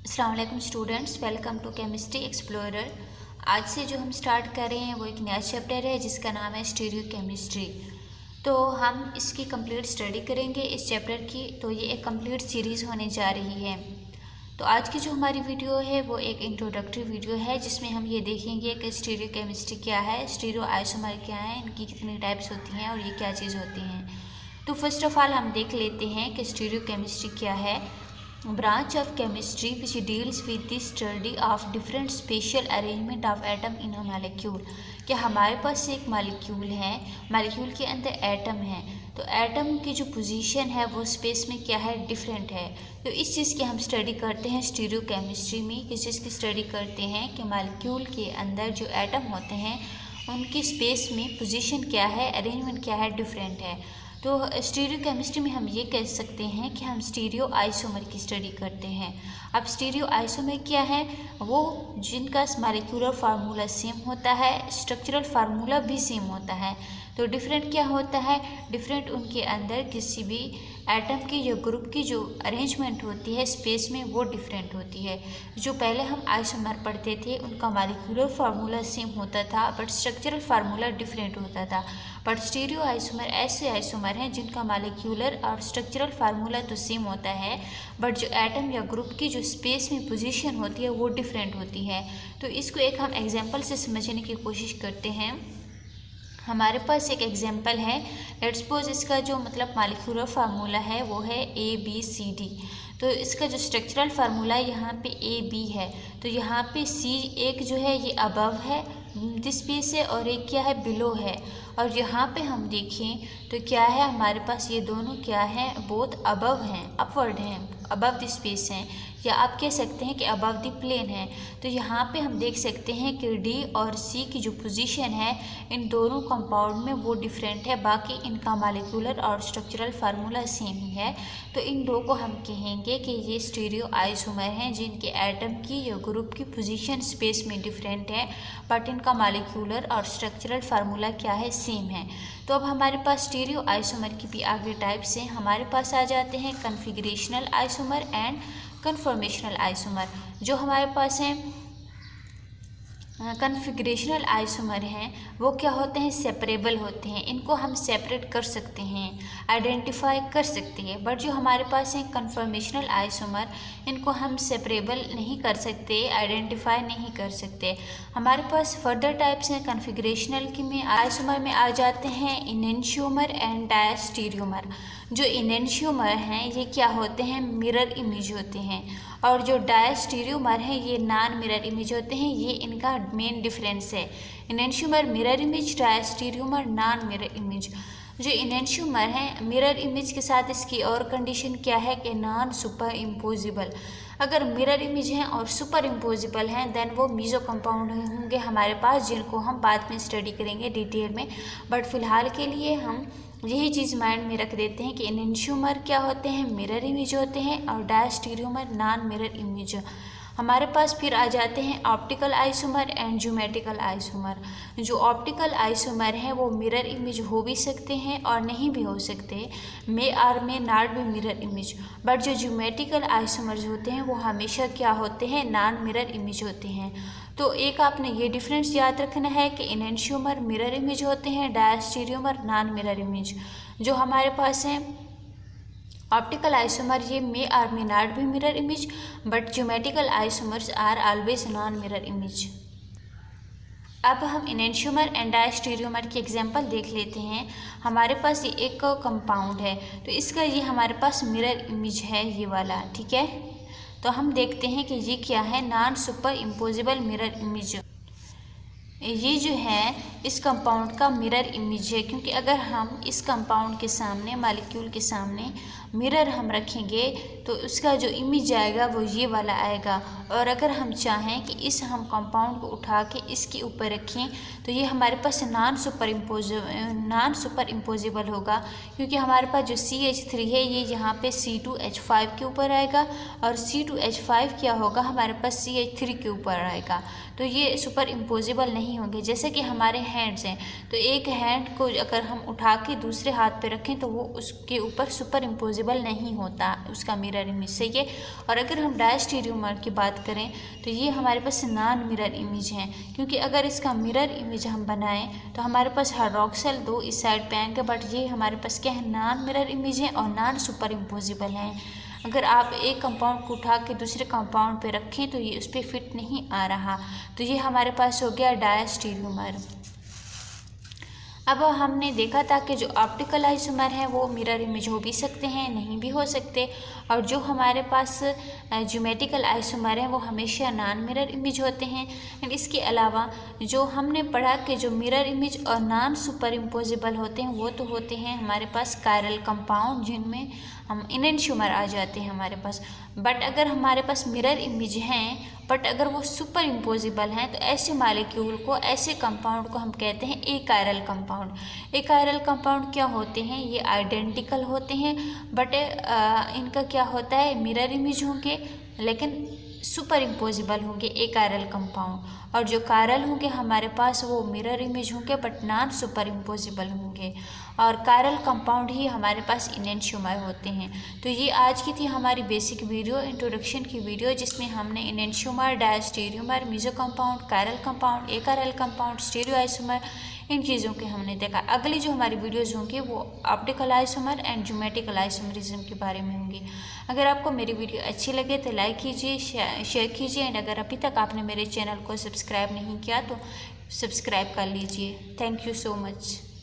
अस्सलाम वालेकुम students, welcome to chemistry explorer. आज से जो हम स्टार्ट कर रहे हैं वो एक नया चैप्टर है जिसका नाम है स्टीरियो केमिस्ट्री। तो हम इसकी कंप्लीट स्टडी करेंगे इस चैप्टर की। तो ये एक कंप्लीट सीरीज़ होने जा रही है। तो आज की जो हमारी वीडियो है वो एक इंट्रोडक्टरी वीडियो है जिसमें हम ये देखेंगे कि स्टीरियो केमिस्ट्री क्या है, स्टीरियो आइसोमर क्या है, इनकी कितनी टाइप्स होती हैं और ये क्या चीज़ होती हैं। तो फर्स्ट ऑफ ऑल हम देख लेते हैं कि स्टीरियो केमिस्ट्री क्या है। Branch of chemistry which deals with the study of different special arrangement of atom in a molecule. कि हमारे पास एक मॉलिक्यूल है, मॉलिक्यूल के अंदर एटम है, तो एटम की जो पोजीशन है वो स्पेस में क्या है, डिफरेंट है। तो इस चीज़ की हम स्टडी करते हैं स्टीरियो केमिस्ट्री में। किस चीज़ की स्टडी करते हैं कि मॉलिक्यूल के अंदर जो एटम होते हैं उनकी स्पेस में पोजीशन क्या है, अरेंजमेंट क्या है, डिफरेंट है। तो स्टीरियो केमिस्ट्री में हम ये कह सकते हैं कि हम स्टीरियो आइसोमर की स्टडी करते हैं। अब स्टीरियो आइसोमर क्या है, वो जिनका मॉलिक्यूलर फार्मूला सेम होता है, स्ट्रक्चरल फार्मूला भी सेम होता है। तो डिफरेंट क्या होता है, डिफरेंट उनके अंदर किसी भी एटम की जो ग्रुप की जो अरेंजमेंट होती है स्पेस में वो डिफरेंट होती है। जो पहले हम आइसोमर पढ़ते थे उनका मॉलिक्यूलर फार्मूला सेम होता था बट स्ट्रक्चरल फार्मूला डिफरेंट होता था। बट स्टीरियो आइसोमर ऐसे आइसोमर हैं जिनका मॉलिक्यूलर और स्ट्रक्चरल फार्मूला तो सेम होता है बट जो एटम या ग्रुप की जो स्पेस में पोजीशन होती है वो डिफरेंट होती है। तो इसको एक हम एग्जांपल से समझने की कोशिश करते हैं। हमारे पास एक एग्जांपल है, लेट्स सपोज इसका जो मॉलिक्यूलर फार्मूला है वो है ABCD। तो इसका जो स्ट्रक्चरल फार्मूला है यहाँ पे AB है, तो यहाँ पे C एक जो है ये अबव है दिस स्पेस है और एक क्या है, बिलो है। और यहाँ पे हम देखें तो क्या है, हमारे पास ये दोनों क्या है, बोथ अबव हैं, अपवर्ड हैं, अबव द स्पेस हैं, या आप कह सकते हैं कि अबव द प्लेन है। तो यहाँ पे हम देख सकते हैं कि D और C की जो पोजीशन है इन दोनों कंपाउंड में वो डिफरेंट है, बाकी इनका मॉलिक्यूलर और स्ट्रक्चरल फार्मूला सेम ही है। तो इन दो को हम कहेंगे कि ये स्टीरियो आइसोमर हैं जिनके एटम की या ग्रुप की पोजीशन स्पेस में डिफरेंट है बट इनका मॉलिक्यूलर और स्ट्रक्चरल फार्मूला क्या है, सेम है। तो अब हमारे पास स्टीरियो आइसोमर की भी आगे टाइप्स हैं। हमारे पास आ जाते हैं कन्फिगरेशनल आइसोमर एंड कन्फॉर्मेशनल आइसोमर। जो हमारे पास हैं कन्फिगरेशनल आइसोमर हैं वो क्या होते हैं, सेपरेबल होते हैं, इनको हम सेपरेट कर सकते हैं, आइडेंटिफाई कर सकते हैं। बट जो हमारे पास हैं कन्फॉर्मेशनल आइसोमर, इनको हम सेपरेबल नहीं कर सकते, आइडेंटिफाई नहीं कर सकते। हमारे पास फर्दर टाइप्स हैं कन्फिगरेशनल की में आइसोमर में आ जाते हैं इनेंशियोमर एंड डायस्टीरियोमर। जो इनेंशियोमर हैं ये क्या होते हैं, मिरर इमेज होते हैं, और जो डायस्टीरियोमर हैं ये नॉन मिरर इमेज होते हैं। ये इनका मेन डिफरेंस है। Enantiomer mirror image, diastereomer non mirror image. जो इनेंशियोमर हैं मिरर इमेज के साथ इसकी और कंडीशन क्या है कि नॉन सुपर इम्पोजिबल। अगर मिरर इमेज हैं और सुपर इम्पोजिबल हैं देन वो मीजो कंपाउंड होंगे हमारे पास, जिनको हम बाद में स्टडी करेंगे डिटेल में। बट फिलहाल के लिए हम यही चीज़ माइंड में रख देते हैं कि इनेंशियोमर क्या होते हैं, मिरर इमेज होते हैं, और डायस्टीरियोमर नॉन मिरर इमेज। हमारे पास फिर आ जाते हैं optical isomer and geometrical isomer. जो ऑप्टिकल आइसोमर हैं वो मिरर इमेज हो भी सकते हैं और नहीं भी हो सकते, मे आर में नॉट भी मिरर इमेज। बट जो ज्योमेट्रिकल आइसोमर्स होते हैं वो हमेशा क्या होते हैं, नॉन मिरर इमेज होते हैं। तो एक आपने ये डिफरेंस याद रखना है कि इनेंशियोमर मिरर इमेज होते हैं, डायस्टीरियोमर नॉन मिरर इमेज। जो हमारे पास हैं ऑप्टिकल आइसोमर ये मे आर मे नॉट भी mirror image, but geometrical isomers are always non mirror image. अब हम इनेंशियोमर एंड डायस्टीरियोमर की एग्जांपल देख लेते हैं। हमारे पास ये एक कंपाउंड है, तो इसका ये हमारे पास मिरर इमेज है, ये वाला, ठीक है। तो हम देखते हैं कि ये क्या है, non super imposable mirror image. ये जो है इस कंपाउंड का मिरर इमेज है, क्योंकि अगर हम इस कंपाउंड के सामने, मॉलिक्यूल के सामने मिरर हम रखेंगे तो उसका जो इमेज आएगा वो ये वाला आएगा। और अगर हम चाहें कि इस हम कंपाउंड को उठा के इसके ऊपर रखें तो ये हमारे पास नॉन सुपर इम्पोजिबल होगा, क्योंकि हमारे पास जो CH3 है ये यहाँ पे C2H5 के ऊपर आएगा और C2H5 क्या होगा, हमारे पास CH3 के ऊपर आएगा। तो ये सुपर इम्पोजिबल नहीं होंगे। जैसे कि हमारे हैंड्स हैं, तो एक हैंड को अगर हम उठा के दूसरे हाथ पे रखें तो वो उसके ऊपर सुपर इम्पोजिबल इम्पॉसिबल नहीं होता उसका मिरर इमेज, सही है। और अगर हम डायस्टेरियोमर की बात करें तो ये हमारे पास नॉन मिरर इमेज हैं, क्योंकि अगर इसका मिरर इमेज हम बनाएं तो हमारे पास हाइड्रॉक्सिल 2 इस साइड पे आएंगे, बट ये हमारे पास क्या है, नॉन मिरर इमेज है और नॉन सुपर इम्पोजिबल हैं। अगर आप एक कंपाउंड को उठा के दूसरे कंपाउंड पे रखें तो ये उस पर फिट नहीं आ रहा, तो ये हमारे पास हो गया डायस्टेरियोमर। अब हमने देखा था कि जो ऑप्टिकल आइसोमर हैं वो मिरर इमेज हो भी सकते हैं, नहीं भी हो सकते, और जो हमारे पास ज्योमेट्रिकल आइसोमर हैं वो हमेशा नॉन मिरर इमेज होते हैं। इसके अलावा जो हमने पढ़ा कि जो मिरर इमेज और नॉन सुपर इम्पोजिबल होते हैं वो तो होते हैं हमारे पास कायरल कंपाउंड, जिनमें हम इनेंशियोमर आ जाते हैं हमारे पास। बट अगर हमारे पास मिरर इमेज हैं बट अगर वो सुपर इम्पोजिबल हैं तो ऐसे मॉलिक्यूल को, ऐसे कंपाउंड को हम कहते हैं एकायरल कंपाउंड। एकायरल कंपाउंड क्या होते हैं, ये आइडेंटिकल होते हैं बट इनका क्या होता है, मिरर इमेज होंगे लेकिन सुपर इम्पोजिबल होंगे एकायरल कंपाउंड, और जो कायरल होंगे हमारे पास वो मिरर इमेज होंगे बट नॉन सुपर इम्पोजिबल होंगे, और कायरल कंपाउंड ही हमारे पास इनेंशियोमर होते हैं। तो ये आज की थी हमारी बेसिक वीडियो, इंट्रोडक्शन की वीडियो, जिसमें हमने enantiomer, diastereomer, meso compound, chiral compound, achiral compound, stereo isomer, इन चीज़ों के हमने देखा। अगली जो हमारी वीडियोज़ होंगी वो optical isomer and geometrical isomerism के बारे में होंगी। अगर आपको मेरी वीडियो अच्छी लगे तो लाइक कीजिए, शेयर कीजिए, एंड अगर अभी तक आपने मेरे चैनल को सब्सक्राइब नहीं किया तो सब्सक्राइब कर लीजिए। Thank you so much.